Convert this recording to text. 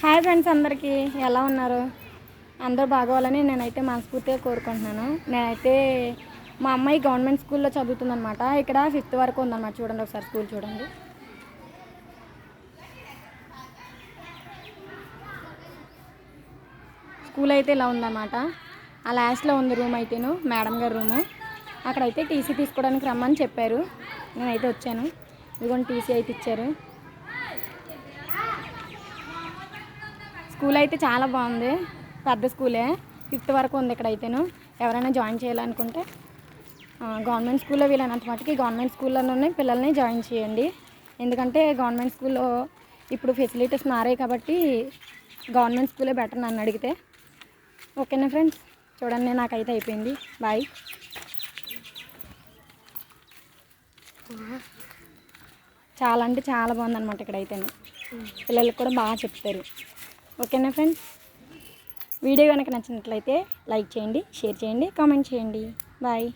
Hi friends, అందరికీ ఎలా ఉన్నారు? అందరూ బాగోవాలని నేనైతే మనస్ఫూర్తిగా కోరుకుంటున్నాను. నేనైతే మా అమ్మాయి గవర్నమెంట్ స్కూల్లో చదువుతుందన్నమాట. ఇక్కడ 5th వరకు ఉందన్నమాట. చూడండి, ఒకసారి స్కూల్ చూడండి. స్కూల్ అయితే ఇలా ఉందన్నమాట. ఆ లాస్ట్లో ఉంది రూమ్ అయితేను, మేడం గారి రూము. అక్కడైతే టీసీ తీసుకోవడానికి రమ్మని చెప్పారు. నేనైతే వచ్చాను. ఇదిగోండి టీసీ అయితే ఇచ్చారు. స్కూల్ అయితే చాలా బాగుంది, పెద్ద స్కూలే. 5th వరకు ఉంది ఇక్కడైతేను. ఎవరైనా జాయిన్ చేయాలనుకుంటే గవర్నమెంట్ స్కూల్లో వీలైనంత మటుకి గవర్నమెంట్ స్కూల్లోనే పిల్లల్ని జాయిన్ చేయండి. ఎందుకంటే గవర్నమెంట్ స్కూల్లో ఇప్పుడు ఫెసిలిటీస్ మారాయి కాబట్టి గవర్నమెంట్ స్కూలే బెటర్ నన్ను అడిగితే. ఓకేనా ఫ్రెండ్స్, చూడండి నాకైతే అయిపోయింది. బాయ్. చాలా అంటే చాలా బాగుందన్నమాట ఇక్కడైతేను. పిల్లలకు కూడా బాగా చెప్తారు. ఓకేనా ఫ్రెండ్స్, వీడియో కనుక నచ్చినట్లయితే లైక్ చేయండి, షేర్ చేయండి, కామెంట్ చేయండి. బాయ్.